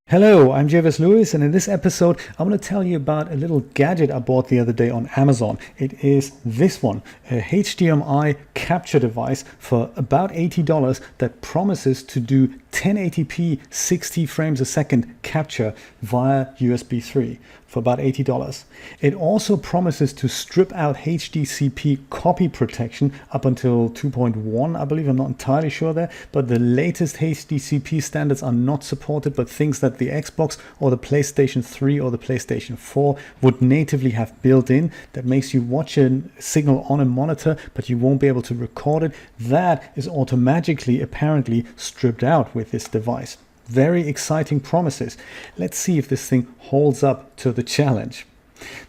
Hello, I'm Jervis Lewis, and in this episode, I'm going to tell you about a little gadget I bought the other day on Amazon. It is this one, a HDMI capture device for about $80 that promises to do 1080p 60 frames a second capture via USB 3 for about $80. It also promises to strip out HDCP copy protection up until 2.1, I believe. I'm not entirely sure there, but the latest HDCP standards are not supported, but things that the Xbox or the PlayStation 3 or the PlayStation 4 would natively have built in that makes you watch a signal on a monitor, but you won't be able to record it. That is automatically, apparently, stripped out with this device. Very exciting promises. Let's see if this thing holds up to the challenge.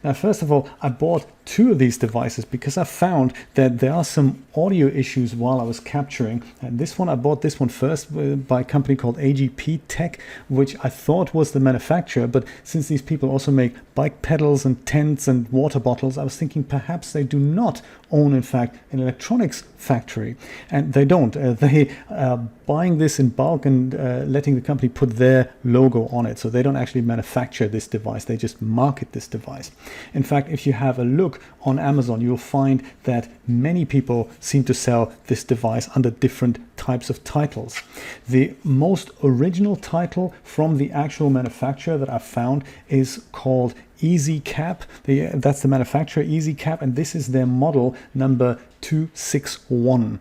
Now, first of all, I bought two of these devices because I found that there are some audio issues while I was capturing. And this one, I bought this one first by a company called AGPtEK, which I thought was the manufacturer. But since these people also make bike pedals and tents and water bottles, I was thinking perhaps they do not own, in fact, an electronics factory. And they don't. They are buying this in bulk and letting the company put their logo on it. So they don't actually manufacture this device. They just market this device. In fact, if you have a look on Amazon, you'll find that many people seem to sell this device under different types of titles. The most original title from the actual manufacturer that I found is called ezcap. That's the manufacturer, ezcap, and this is their model number 261.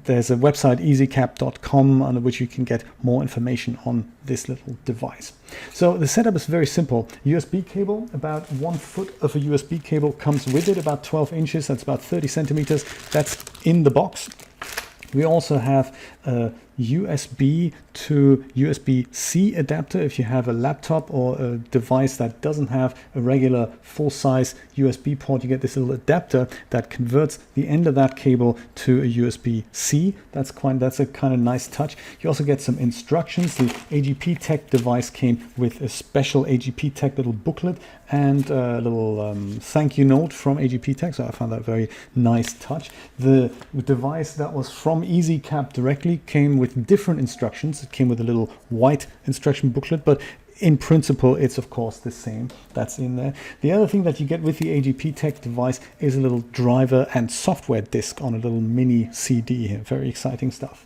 There's a website, ezcap.com, under which you can get more information on this little device. So the setup is very simple. USB cable, about 1 foot of a USB cable comes with it, about 12 inches, that's about 30 centimeters. That's in the box. We also have a USB to USB-C adapter. If you have a laptop or a device that doesn't have a regular full-size USB port, you get this little adapter that converts the end of that cable to a USB-C. That's a kind of nice touch. You also get some instructions. The AGPtEK device came with a special AGPtEK little booklet and a little thank you note from AGPtEK, so I found that a very nice touch. The device that was from ezcap directly came with different instructions. It came with a little white instruction booklet, but in principle, it's of course the same. That's in there. The other thing that you get with the AGPtEK device is a little driver and software disk on a little mini CD here. Very exciting stuff.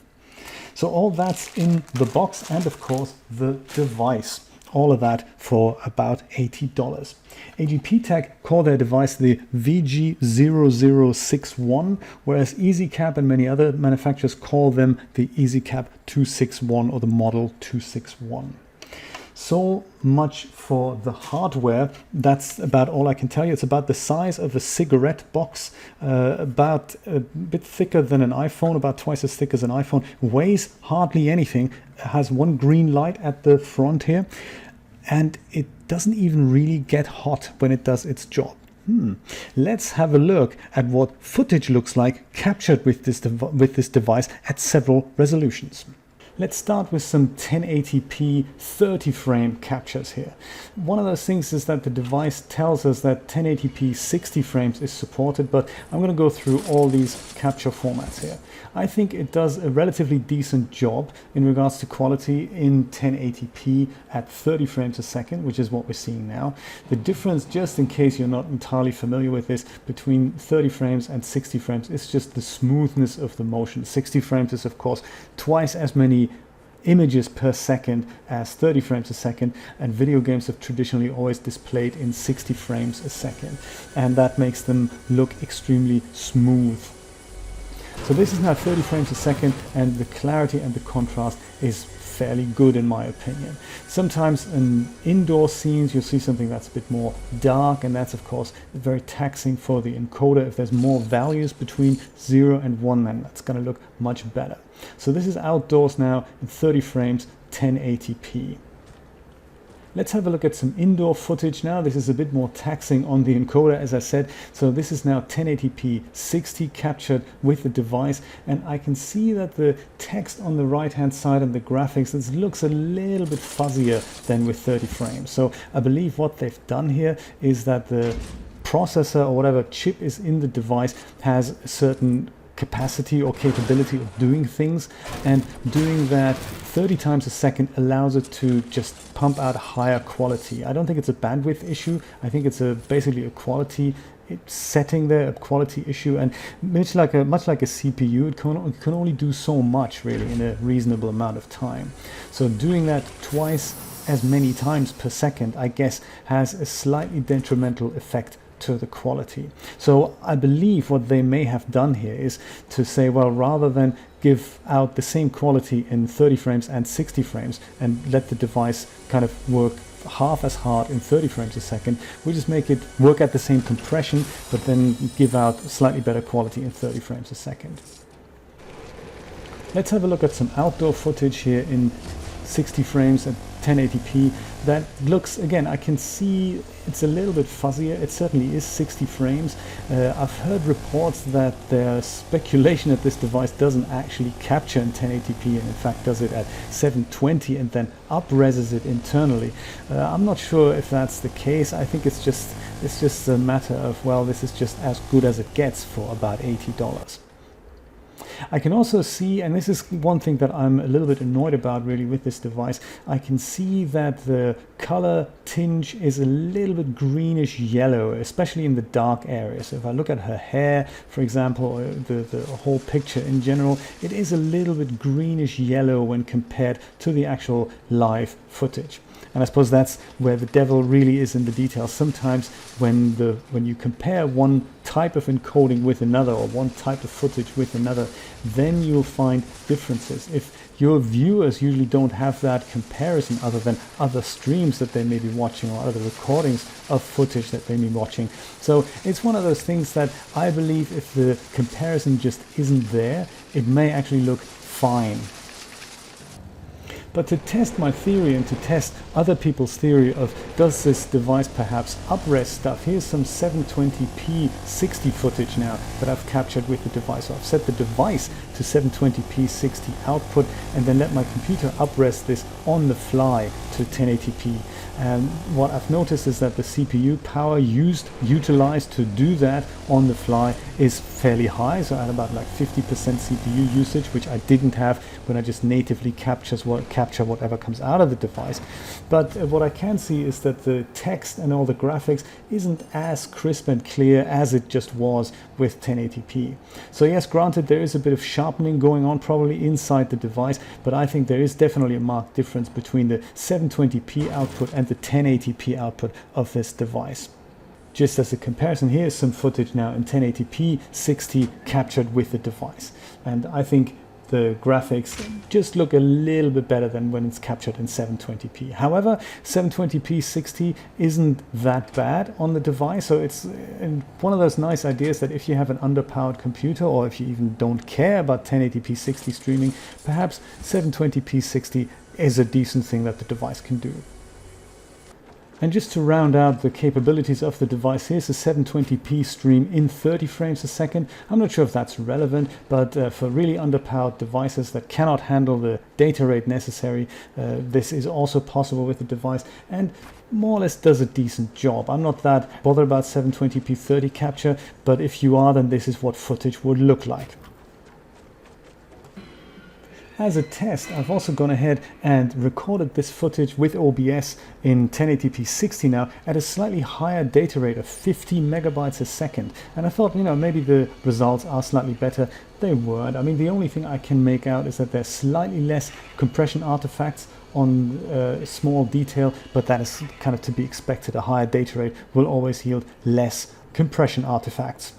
So all that's in the box, and of course the device. All of that for about $80. AGPtEK call their device the VG0061, whereas ezcap and many other manufacturers call them the ezcap261 or the model 261. So much for the hardware. That's about all I can tell you. It's about the size of a cigarette box, about a bit thicker than an iPhone, about twice as thick as an iPhone, weighs hardly anything, has one green light at the front here, and it doesn't even really get hot when it does its job. Let's have a look at what footage looks like captured with this device at several resolutions. Let's start with some 1080p 30 frame captures here. One of those things is that the device tells us that 1080p 60 frames is supported, but I'm going to go through all these capture formats here. I think it does a relatively decent job in regards to quality in 1080p at 30 frames a second, which is what we're seeing now. The difference, just in case you're not entirely familiar with this, between 30 frames and 60 frames is just the smoothness of the motion. 60 frames is of course twice as many images per second as 30 frames a second, and video games have traditionally always displayed in 60 frames a second, and that makes them look extremely smooth. So this is now 30 frames a second, and the clarity and the contrast is fairly good in my opinion. Sometimes in indoor scenes you'll see something that's a bit more dark, and that's of course very taxing for the encoder. If there's more values between 0 and 1, then that's going to look much better. So this is outdoors now in 30 frames, 1080p. Let's have a look at some indoor footage now. This is a bit more taxing on the encoder, as I said. So this is now 1080p 60 captured with the device, and I can see that the text on the right hand side and the graphics, this looks a little bit fuzzier than with 30 frames. So I believe what they've done here is that the processor or whatever chip is in the device has a certain capacity or capability of doing things, and doing that 30 times a second allows it to just pump out higher quality. I don't think it's a bandwidth issue. I think it's basically a quality setting there, a quality issue, and much like a CPU, it can only do so much really in a reasonable amount of time. So doing that twice as many times per second, I guess, has a slightly detrimental effect to the quality. So I believe what they may have done here is to say, well, rather than give out the same quality in 30 frames and 60 frames and let the device kind of work half as hard in 30 frames a second, we just make it work at the same compression but then give out slightly better quality in 30 frames a second. Let's have a look at some outdoor footage here in 60 frames at 1080p. That looks, again, I can see it's a little bit fuzzier. It certainly is 60 frames. I've heard reports that there's speculation that this device doesn't actually capture in 1080p and in fact does it at 720 and then up-reses it internally. I'm not sure if that's the case. I think it's just a matter of, well, this is just as good as it gets for about $80. I can also see, and this is one thing that I'm a little bit annoyed about really with this device, I can see that the color tinge is a little bit greenish yellow, especially in the dark areas. So if I look at her hair, for example, or the whole picture in general, it is a little bit greenish yellow when compared to the actual live footage. And I suppose that's where the devil really is in the details. Sometimes when you compare one type of encoding with another or one type of footage with another, then you'll find differences. If your viewers usually don't have that comparison other than other streams that they may be watching or other recordings of footage that they may be watching. So it's one of those things that I believe if the comparison just isn't there, it may actually look fine. But to test my theory and to test other people's theory of does this device perhaps up-res stuff, here's some 720p 60 footage now that I've captured with the device. So I've set the device to 720p 60 output and then let my computer up-res this on the fly to 1080p. And what I've noticed is that the CPU power utilized to do that on the fly is fairly high. So I had about like 50% CPU usage, which I didn't have when I just natively capture whatever comes out of the device. But what I can see is that the text and all the graphics isn't as crisp and clear as it just was with 1080p. So yes, granted, there is a bit of sharpening going on probably inside the device, but I think there is definitely a marked difference between the 720p output and the 1080p output of this device. Just as a comparison, here's some footage now in 1080p 60 captured with the device. And I think the graphics just look a little bit better than when it's captured in 720p. However, 720p 60 isn't that bad on the device, so it's one of those nice ideas that if you have an underpowered computer or if you even don't care about 1080p 60 streaming, perhaps 720p 60 is a decent thing that the device can do. And just to round out the capabilities of the device, here's a 720p stream in 30 frames a second. I'm not sure if that's relevant, but for really underpowered devices that cannot handle the data rate necessary, this is also possible with the device and more or less does a decent job. I'm not that bothered about 720p 30 capture, but if you are, then this is what footage would look like. As a test, I've also gone ahead and recorded this footage with OBS in 1080p 60 now at a slightly higher data rate of 50 megabytes a second. And I thought, maybe the results are slightly better. They weren't. I mean, the only thing I can make out is that there's slightly less compression artifacts on small detail, but that is kind of to be expected. A higher data rate will always yield less compression artifacts.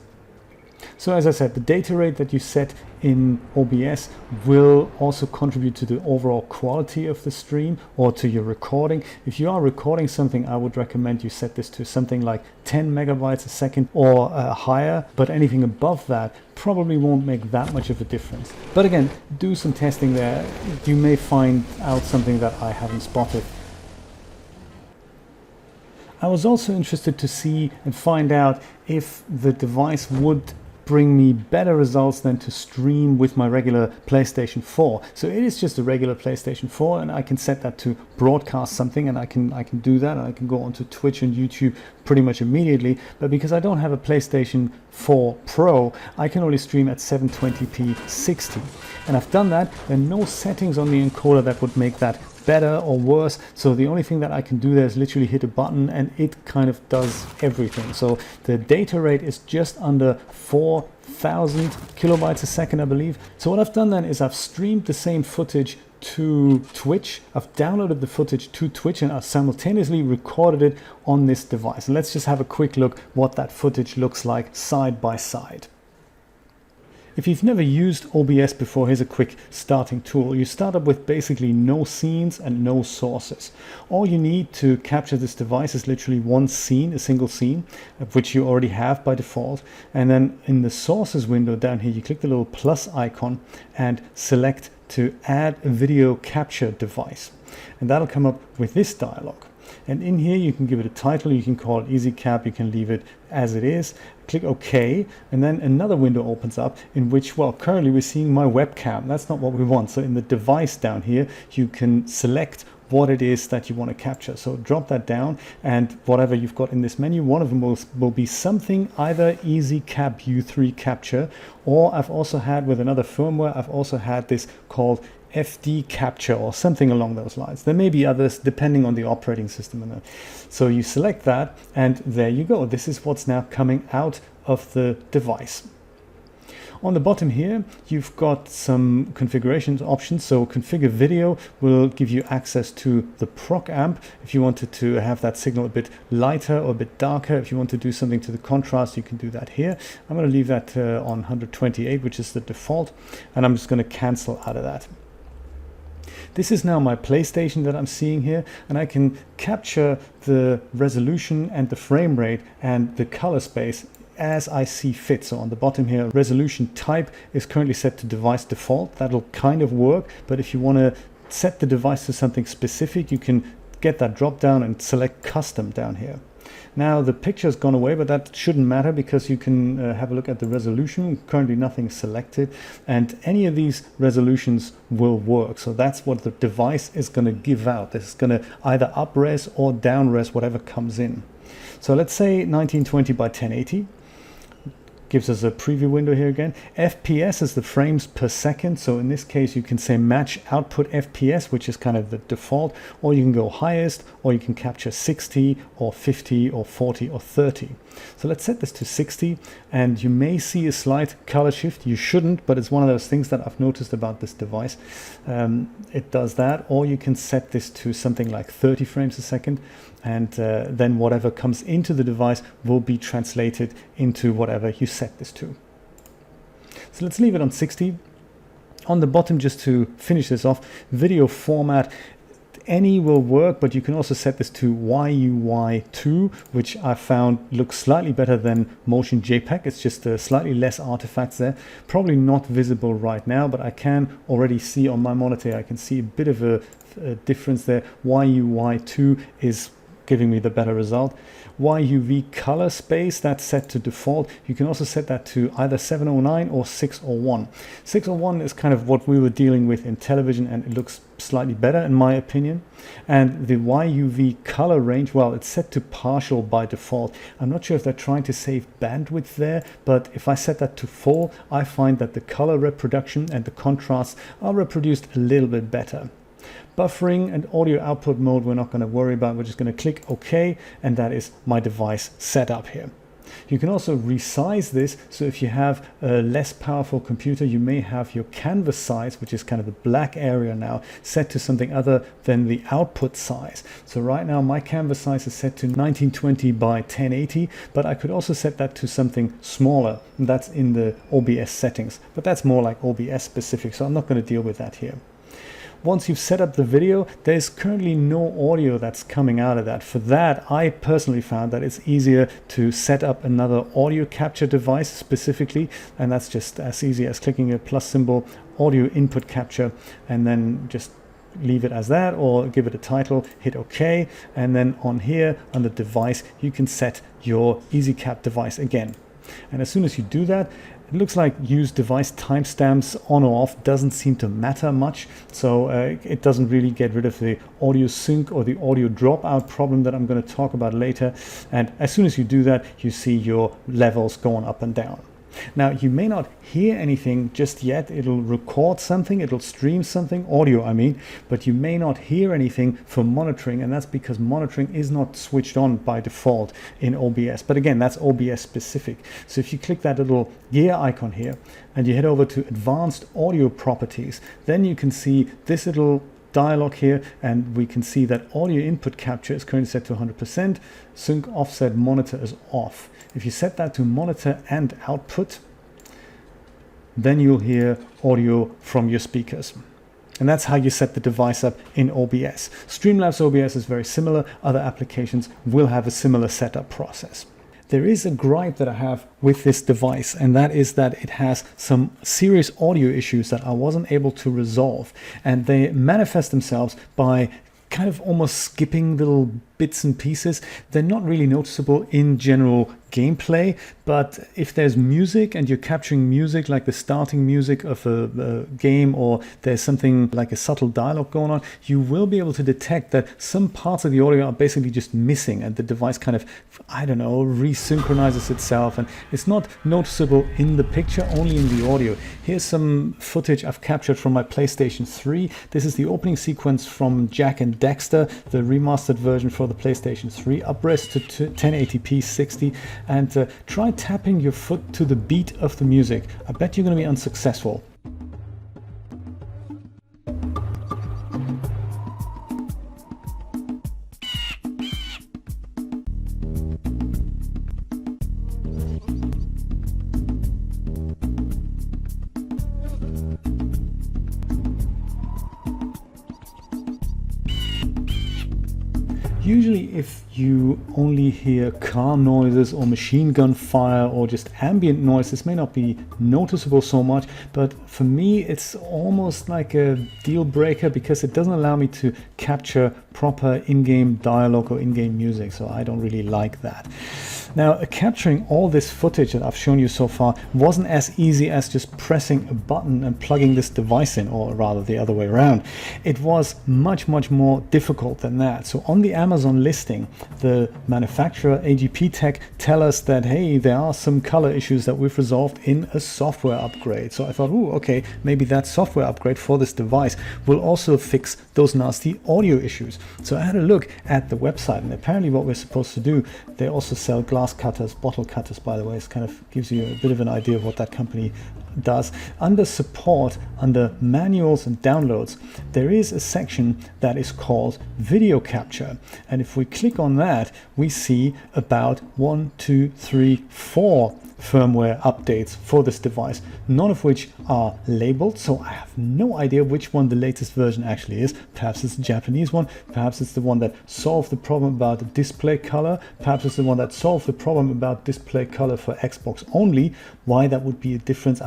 So as I said, the data rate that you set in OBS will also contribute to the overall quality of the stream or to your recording. If you are recording something, I would recommend you set this to something like 10 megabytes a second or higher, but anything above that probably won't make that much of a difference. But again, do some testing there. You may find out something that I haven't spotted. I was also interested to see and find out if the device would bring me better results than to stream with my regular PlayStation 4. So it is just a regular PlayStation 4, and I can set that to broadcast something, and I can do that, and I can go onto Twitch and YouTube pretty much immediately. But because I don't have a PlayStation 4 Pro, I can only stream at 720p 60. And I've done that. There are no settings on the encoder that would make that better or worse, so the only thing that I can do there is literally hit a button and it kind of does everything. So the data rate is just under 4,000 kilobytes a second, I believe. So what I've done then is I've streamed the same footage to Twitch, I've downloaded the footage to Twitch, and I've simultaneously recorded it on this device. And let's just have a quick look what that footage looks like side by side. If you've never used OBS before, here's a quick starting tool. You start up with basically no scenes and no sources. All you need to capture this device is literally one scene, a single scene, which you already have by default. And then in the sources window down here, you click the little plus icon and select to add a video capture device. And that'll come up with this dialog. And in here you can give it a title, you can call it ezcap, you can leave it as it is, click OK, and then another window opens up in which, well, currently we're seeing my webcam. That's not what we want. So in the device down here, you can select what it is that you want to capture. So drop that down, and whatever you've got in this menu, one of them will be something either ezcap U3 capture, or I've also had with another firmware, I've also had this called FD capture or something along those lines. There may be others depending on the operating system. And so you select that, and there you go. This is what's now coming out of the device. On the bottom here, you've got some configuration options. So configure video will give you access to the proc amp. If you wanted to have that signal a bit lighter or a bit darker, if you want to do something to the contrast, you can do that here. I'm going to leave that on 128, which is the default, and I'm just going to cancel out of that. This is now my PlayStation that I'm seeing here, and I can capture the resolution and the frame rate and the color space as I see fit. So on the bottom here, resolution type is currently set to device default. That'll kind of work, but if you want to set the device to something specific, you can get that drop down and select custom down here. Now the picture has gone away, but that shouldn't matter because you can have a look at the resolution. Currently nothing is selected, and any of these resolutions will work. So that's what the device is going to give out. This is going to either up-res or down-res whatever comes in. So let's say 1920 by 1080. Gives us a preview window here again. FPS is the frames per second. So in this case, you can say match output FPS, which is kind of the default, or you can go highest, or you can capture 60 or 50 or 40 or 30. So let's set this to 60, and you may see a slight color shift. You shouldn't, but it's one of those things that I've noticed about this device. It does that, or you can set this to something like 30 frames a second, and then whatever comes into the device will be translated into whatever you set this to. So let's leave it on 60. On the bottom, just to finish this off, video format, any will work, but you can also set this to YUY2, which I found looks slightly better than motion JPEG. It's just slightly less artifacts there. Probably not visible right now, but I can already see on my monitor, I can see a bit of a difference there. YUY2 is giving me the better result. YUV color space, that's set to default. You can also set that to either 709 or 601. 601 is kind of what we were dealing with in television, and it looks slightly better in my opinion. And the YUV color range, well, it's set to partial by default. I'm not sure if they're trying to save bandwidth there, but if I set that to full, I find that the color reproduction and the contrasts are reproduced a little bit better. Buffering and audio output mode we're not going to worry about. We're just going to click OK, and that is my device set up here. You can also resize this, so if you have a less powerful computer, you may have your canvas size, which is kind of the black area now, set to something other than the output size. So right now my canvas size is set to 1920 by 1080, but I could also set that to something smaller, and that's in the OBS settings, but that's more like OBS specific, so I'm not going to deal with that here. Once you've set up the video, there's currently no audio that's coming out of that. For that, I personally found that it's easier to set up another audio capture device specifically, and that's just as easy as clicking a plus symbol, audio input capture, and then just leave it as that, or give it a title, hit OK, and then on here under device you can set your ezcap device again. And as soon as you do that, It looks like use device timestamps on or off doesn't seem to matter much, so it doesn't really get rid of the audio sync or the audio dropout problem that I'm going to talk about later. And as soon as you do that, you see your levels going up and down. Now, you may not hear anything just yet. It'll record something, it'll stream something, audio I mean, but you may not hear anything for monitoring, and that's because monitoring is not switched on by default in OBS. But again, that's OBS specific. So if you click that little gear icon here and you head over to Advanced Audio Properties, then you can see this little dialog here, and we can see that audio input capture is currently set to 100%, sync offset monitor is off. If you set that to monitor and output, then you'll hear audio from your speakers. And that's how you set the device up in OBS. Streamlabs OBS is very similar. Other applications will have a similar setup process. There is a gripe that I have with this device, and that is that it has some serious audio issues that I wasn't able to resolve. And they manifest themselves by kind of almost skipping little bits and pieces. They're not really noticeable in general gameplay, but if there's music and you're capturing music like the starting music of a game, or there's something like a subtle dialogue going on, you will be able to detect that some parts of the audio are basically just missing, and the device kind of, I don't know, resynchronizes itself, and it's not noticeable in the picture, only in the audio. Here's some footage I've captured from my PlayStation 3. This is the opening sequence from Jak and Daxter, the remastered version for the PlayStation 3, up-res to 1080p 60, and try tapping your foot to the beat of the music. I bet you're going to be unsuccessful. Usually if you only hear car noises or machine gun fire or just ambient noise, this may not be noticeable so much, but for me it's almost like a deal breaker because it doesn't allow me to capture proper in-game dialogue or in-game music, so I don't really like that. Now, capturing all this footage that I've shown you so far wasn't as easy as just pressing a button and plugging this device in, or rather the other way around. It was much more difficult than that. So on the Amazon listing, the manufacturer AGPtEK tell us that, hey, there are some color issues that we've resolved in a software upgrade. So I thought, ooh, okay, maybe that software upgrade for this device will also fix those nasty audio issues. So I had a look at the website, and apparently what we're supposed to do, they also sell glass cutters, bottle cutters, by the way. It kind of gives you a bit of an idea of what that company does. Under support, under manuals and downloads, there is a section that is called video capture, and if we click on that, we see about 1, 2, 3, 4 firmware updates for this device, none of which are labeled, so I have no idea which one the latest version actually is. Perhaps it's the Japanese one, perhaps it's the one that solved the problem about the display color, perhaps it's the one that solved the problem about display color for Xbox only. Why that would be a difference,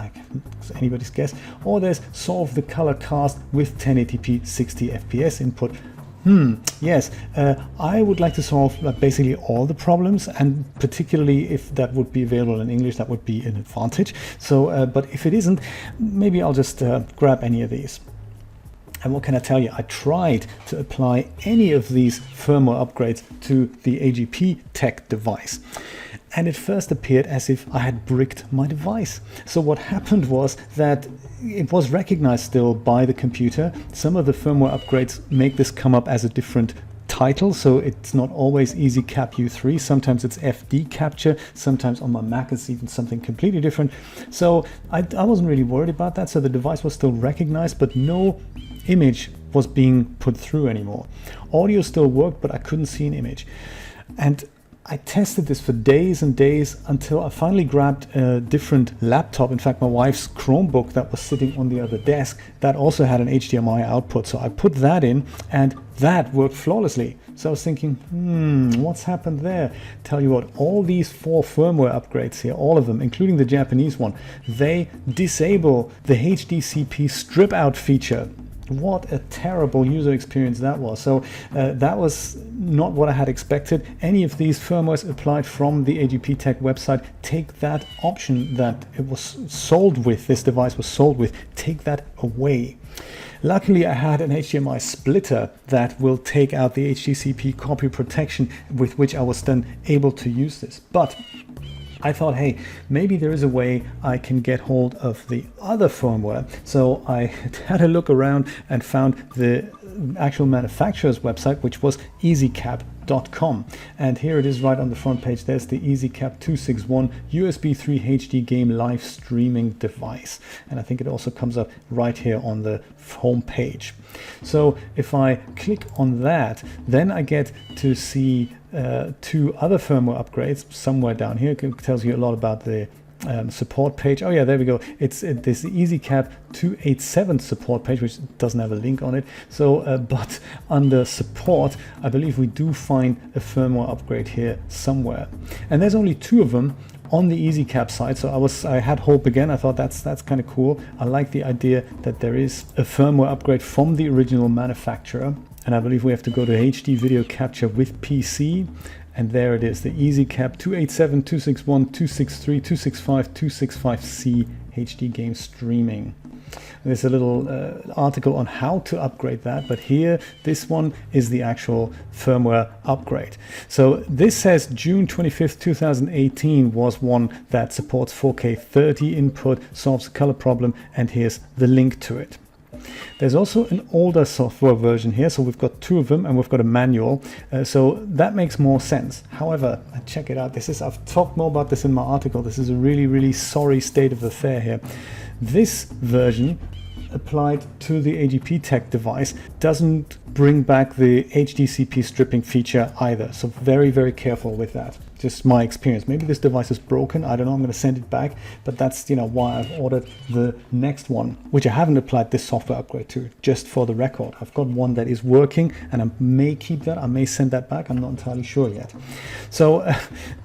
it's anybody's guess. Or there's solve the color cast with 1080p 60 FPS input. Yes, I would like to solve basically all the problems, and particularly if that would be available in English, that would be an advantage. So, but if it isn't, maybe I'll just grab any of these. And what can I tell you? I tried to apply any of these firmware upgrades to the AGPtEK device, and it first appeared as if I had bricked my device. So what happened was that it was recognized still by the computer. Some of the firmware upgrades make this come up as a different title, so it's not always ezcap U3. Sometimes it's FD capture, sometimes on my Mac it's even something completely different. So I wasn't really worried about that. So the device was still recognized, but no image was being put through anymore. Audio still worked, but I couldn't see an image. And I tested this for days and days until I finally grabbed a different laptop. In fact, my wife's Chromebook that was sitting on the other desk, that also had an HDMI output. So I put that in, and that worked flawlessly. So I was thinking, what's happened there? Tell you what, all these 4 firmware upgrades here, all of them, including the Japanese one, they disable the HDCP strip out feature, what a terrible user experience that was. So that was not what I had expected. Any of these firmwares applied from the AGPtEK website, take that option that it was sold with, this device was sold with, take that away. Luckily, I had an HDMI splitter that will take out the HDCP copy protection, with which I was then able to use this. But I thought, hey, maybe there is a way I can get hold of the other firmware. So I had a look around and found the actual manufacturer's website, which was ezcap.com. And here it is right on the front page. There's the ezcap261 USB 3 HD game live streaming device. And I think it also comes up right here on the home page. So if I click on that, then I get to see two other firmware upgrades somewhere down here. It tells you a lot about the support page. Oh yeah, there we go. It's this ezcap287 support page, which doesn't have a link on it. So but under support, I believe we do find a firmware upgrade here somewhere, and there's only two of them on the ezcap side. So I had hope again. I thought that's kind of cool. I like the idea that there is a firmware upgrade from the original manufacturer, and I believe we have to go to HD video capture with PC. And there it is, the ezcap287, 261, 263, 265, 265C HD game streaming. There's a little article on how to upgrade that, but here, this one is the actual firmware upgrade. So this says June 25th, 2018 was one that supports 4K 30 input, solves a color problem, and here's the link to it. There's also an older software version here, so we've got two of them and we've got a manual, so that makes more sense. However, check it out. I've talked more about this in my article. This is a really sorry state of affair here. This version applied to the AGPtEK device doesn't bring back the HDCP stripping feature either, so very careful with that. Just my experience. Maybe this device is broken, I don't know, I'm going to send it back, but that's why I've ordered the next one, which I haven't applied this software upgrade to, just for the record. I've got one that is working and I may keep that, I may send that back, I'm not entirely sure yet. So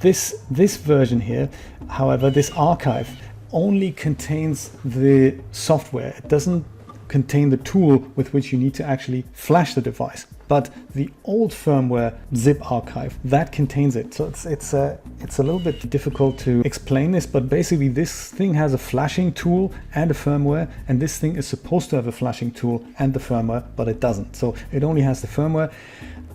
this version here, however, this archive only contains the software. It doesn't contain the tool with which you need to actually flash the device. But the old firmware zip archive, that contains it. So it's a little bit difficult to explain this, but basically this thing has a flashing tool and a firmware, and this thing is supposed to have a flashing tool and the firmware, but it doesn't. So it only has the firmware.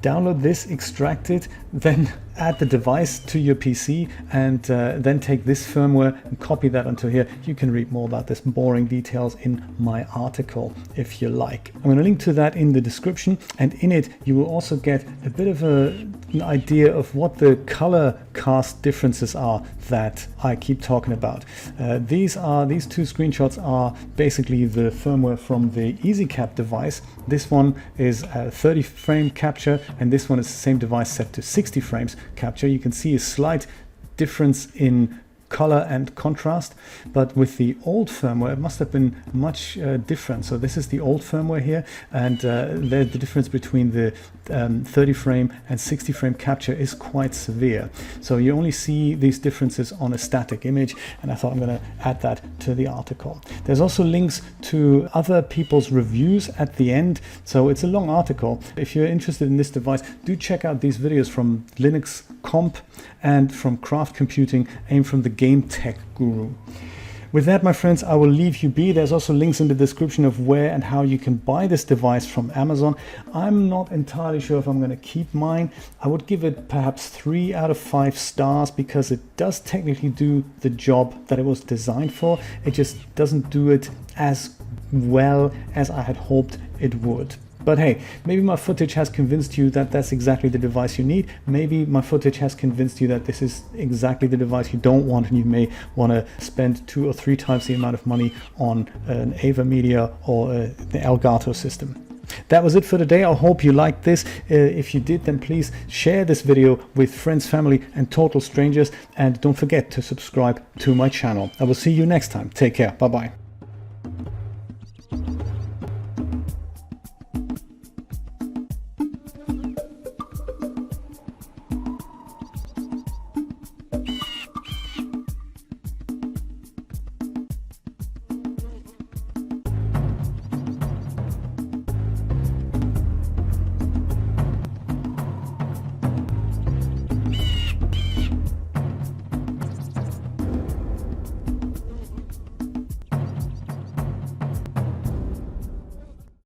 Download this, extract it, then add the device to your PC, and then take this firmware and copy that onto here. You can read more about this boring details in my article if you like. I'm going to link to that in the description, and in it you will also get a bit of an idea of what the color cast differences are that I keep talking about. These two screenshots are basically the firmware from the ezcap device. This one is a 30 frame capture, and this one is the same device set to 60 frames capture. You can see a slight difference in color and contrast, but with the old firmware it must have been much different. So this is the old firmware here, and the difference between the 30 frame and 60 frame capture is quite severe. So you only see these differences on a static image, and I thought I'm going to add that to the article. There's also links to other people's reviews at the end, so it's a long article. If you're interested in this device, do check out these videos from LinuxComp and from Craft Computing, and from the Game Tech Guru. With that, my friends, I will leave you be. There's also links in the description of where and how you can buy this device from Amazon. I'm not entirely sure if I'm going to keep mine. I would give it perhaps 3 out of 5 stars, because it does technically do the job that it was designed for. It just doesn't do it as well as I had hoped it would. But hey, maybe my footage has convinced you that that's exactly the device you need. Maybe my footage has convinced you that this is exactly the device you don't want, and you may want to spend 2 or 3 times the amount of money on an AVerMedia or the Elgato system. That was it for today. I hope you liked this. If you did, then please share this video with friends, family, and total strangers. And don't forget to subscribe to my channel. I will see you next time. Take care. Bye-bye.